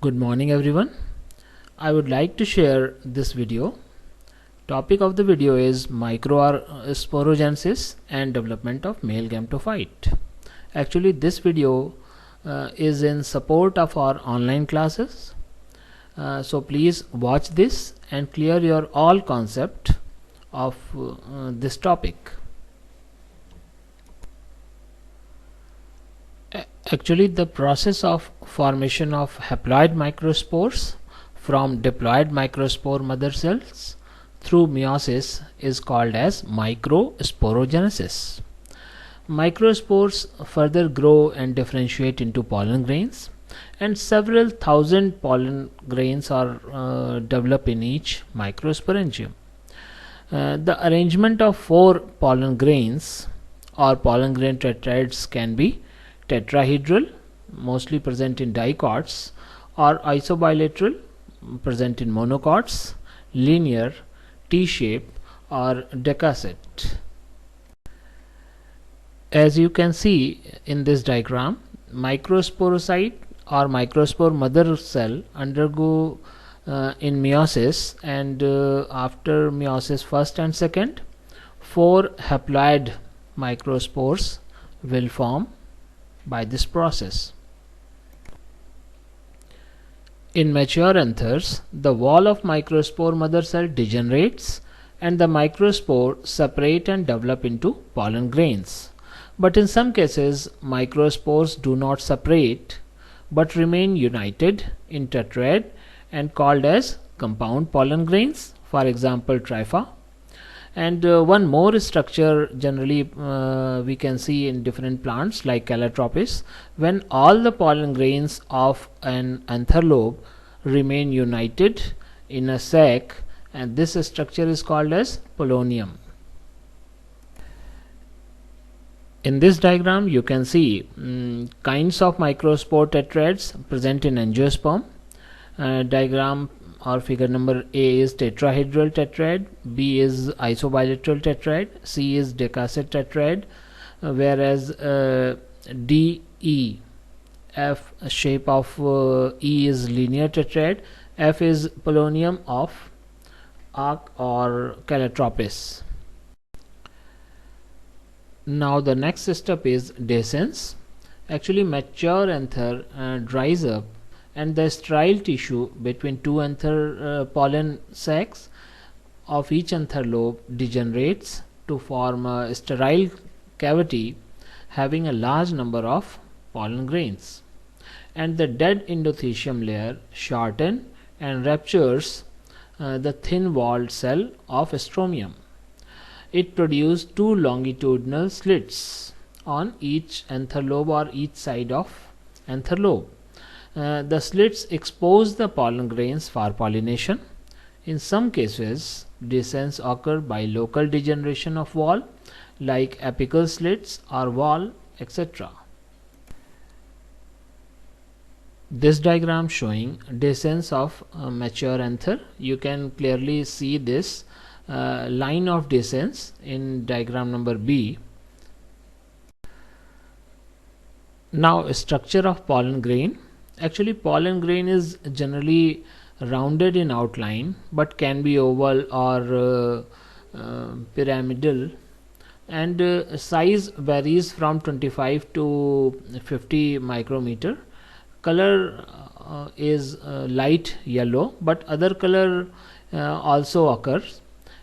Good morning everyone. I would like to share this video. Topic of the video is microsporogenesis and development of male gametophyte. Actually this video is in support of our online classes. So please watch this and clear your all concept of this topic. Actually, the process of formation of haploid microspores from diploid microspore mother cells through meiosis is called as microsporogenesis. Microspores further grow and differentiate into pollen grains, and several thousand pollen grains are developed in each microsporangium. The arrangement of 4 pollen grains or pollen grain tetrads can be tetrahedral, mostly present in dicots, or isobilateral, present in monocots, linear, T-shape, or decussate. As you can see in this diagram, microsporocyte or microspore mother cell undergo in meiosis, and after meiosis first and second, 4 haploid microspores will form by this process. In mature anthers, the wall of microspore mother cell degenerates and the microspore separate and develop into pollen grains. But in some cases, microspores do not separate but remain united in tetrad and called as compound pollen grains, for example tripha. And one more structure generally we can see in different plants like Calotropis, when all the pollen grains of an anther lobe remain united in a sac, and this structure is called as polonium. In this diagram you can see kinds of microspore tetrads present in angiosperm. Diagram or figure number A is tetrahedral tetrad, B is isobilateral tetrad, C is decussate tetrad, whereas D, E, F shape of E is linear tetrad, F is polonium of arc or Calotropis. Now the next step is dehiscence. Actually mature anther dries up and the sterile tissue between two anther pollen sacs of each anther lobe degenerates to form a sterile cavity having a large number of pollen grains, and the dead endothecium layer shortens and ruptures the thin walled cell of stromium. It produces 2 longitudinal slits on each anther lobe or each side of anther lobe. The slits expose the pollen grains for pollination. In some cases, dehiscence occurs by local degeneration of wall like apical slits or wall, etc. This diagram showing dehiscence of mature anther. You can clearly see this line of dehiscence in diagram number B. Now structure of pollen grain. Actually pollen grain is generally rounded in outline but can be oval or pyramidal, and size varies from 25 to 50 micrometer. Color is light yellow, but other color also occurs,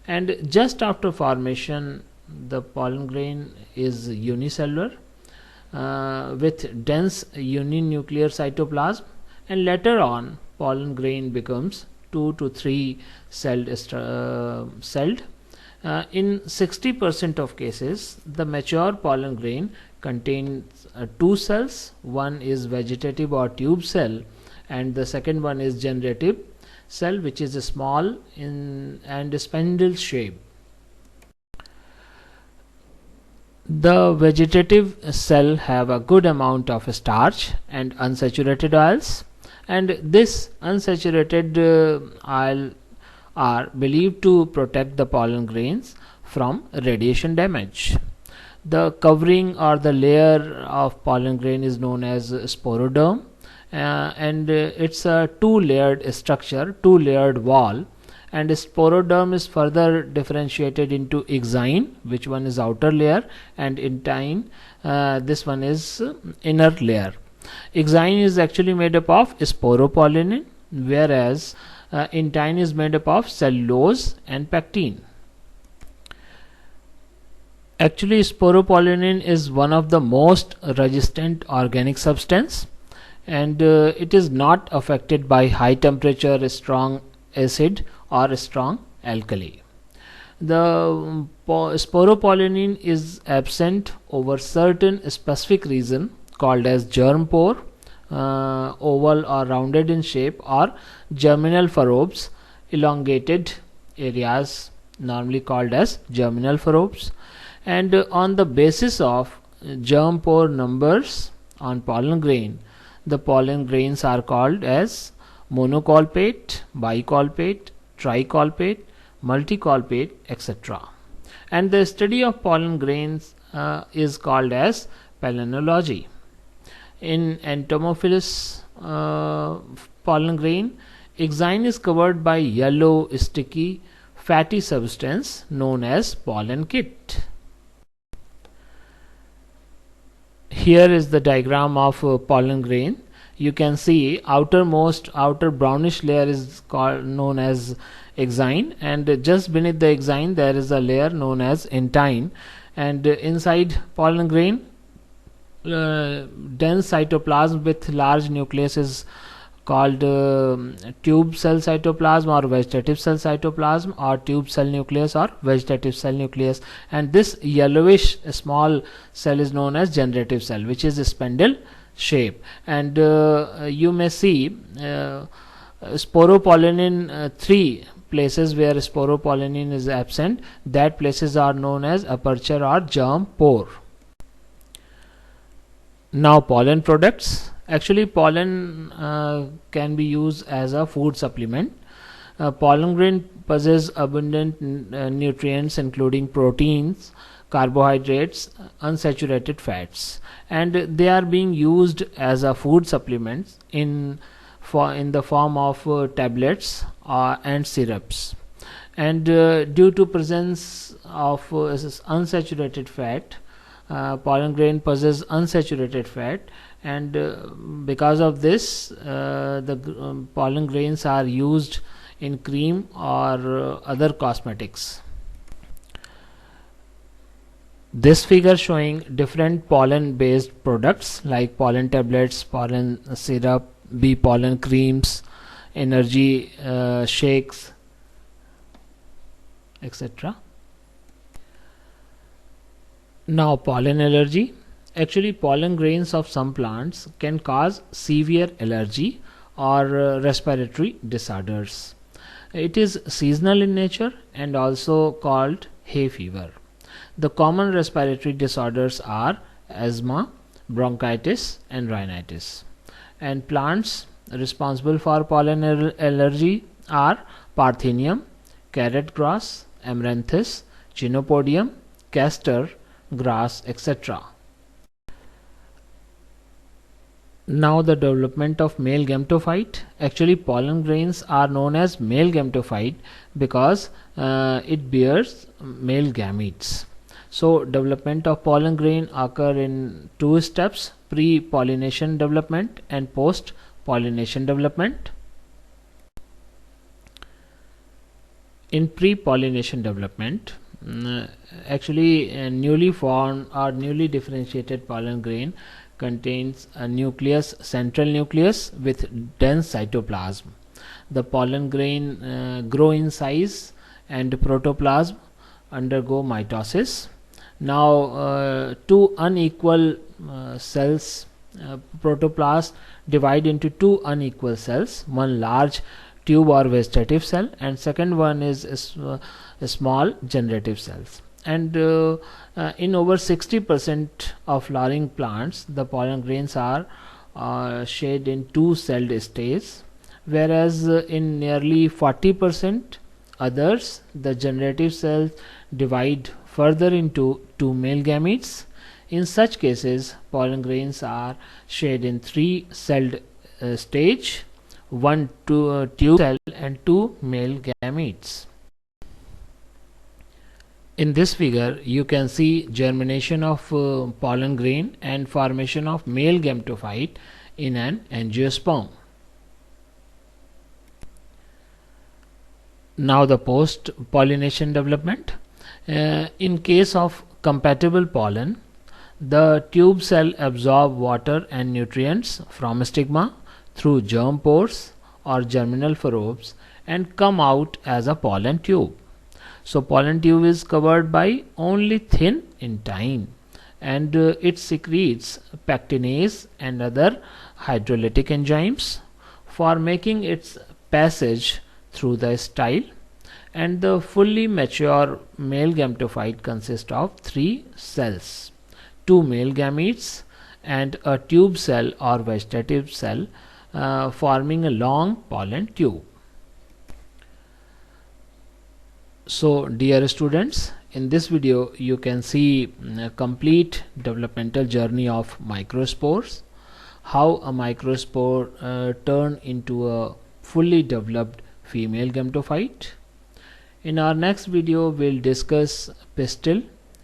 and just after formation the pollen grain is unicellular with dense uninuclear cytoplasm, and later on pollen grain becomes 2 to 3 celled. In 60% of cases the mature pollen grain contains 2 cells. One is vegetative or tube cell and the second one is generative cell, which is small and spindle shape. The vegetative cell have a good amount of starch and unsaturated oils, and this unsaturated oil are believed to protect the pollen grains from radiation damage. The covering or the layer of pollen grain is known as sporoderm, and it's a two-layered structure, two-layered wall, and sporoderm is further differentiated into exine, which one is outer layer, and intine, this one is inner layer. Exine is actually made up of sporopollenin, whereas intine is made up of cellulose and pectin. Actually, sporopollenin is one of the most resistant organic substance, and it is not affected by high temperature, strong acid, or strong alkali. The sporopollenin is absent over certain specific region called as germ pore, oval or rounded in shape, or germinal furrows, elongated areas normally called as germinal furrows. And on the basis of germ pore numbers on pollen grain, the pollen grains are called as monocolpate, bicolpate, tricolpate, multicolpate, etc. And the study of pollen grains is called as palynology. In entomophilous pollen grain, exine is covered by yellow, sticky, fatty substance known as pollen kit. Here is the diagram of pollen grain. You can see outer brownish layer is known as exine, and just beneath the exine there is a layer known as intine, and inside pollen grain dense cytoplasm with large nucleus is called tube cell cytoplasm or vegetative cell cytoplasm, or tube cell nucleus or vegetative cell nucleus, and this yellowish small cell is known as generative cell, which is a spindle shape. And you may see sporopollenin, three places where sporopollenin is absent, that places are known as aperture or germ pore. Now pollen products. Actually, pollen can be used as a food supplement. Pollen grain possess abundant nutrients including proteins, carbohydrates, unsaturated fats, and they are being used as a food supplements in the form of tablets and syrups. And due to presence of unsaturated fat, pollen grain possess unsaturated fat, and because of this the pollen grains are used in cream or other cosmetics. This figure showing different pollen based products like pollen tablets, pollen syrup, bee pollen creams, energy shakes, etc. Now pollen allergy. Actually, pollen grains of some plants can cause severe allergy or respiratory disorders. It is seasonal in nature and also called hay fever. The common respiratory disorders are asthma, bronchitis, and rhinitis. And plants responsible for pollen allergy are parthenium, carrot grass, amaranthus, chenopodium, castor grass, etc. Now the development of male gametophyte. Actually, pollen grains are known as male gametophyte because it bears male gametes. So development of pollen grain occur in two steps: pre-pollination development and post-pollination development. In pre-pollination development, actually newly formed or newly differentiated pollen grain contains a nucleus, central nucleus with dense cytoplasm. The pollen grain grow in size and protoplasm undergo mitosis. Now two unequal cells, protoplasm divide into two unequal cells, one large tube or vegetative cell and second one is a small generative cells. And in over 60% of flowering plants, the pollen grains are shared in two celled stages, whereas in nearly 40% others, the generative cells divide further into two male gametes. In such cases, pollen grains are shared in three celled stage, one tube cell and two male gametes. In this figure you can see germination of pollen grain and formation of male gametophyte in an angiosperm. Now the post pollination development. In case of compatible pollen, the tube cell absorb water and nutrients from stigma through germ pores or germinal furrows and come out as a pollen tube. So pollen tube is covered by only thin intine, and it secretes pectinase and other hydrolytic enzymes for making its passage through the style. And the fully mature male gametophyte consists of 3 cells, 2 male gametes and a tube cell or vegetative cell, forming a long pollen tube. So dear students, in this video you can see a complete developmental journey of microspores, how a microspore turn into a fully developed female gametophyte. In our next video we'll discuss pistil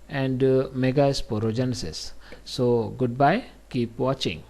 and megasporogenesis. So goodbye, keep watching.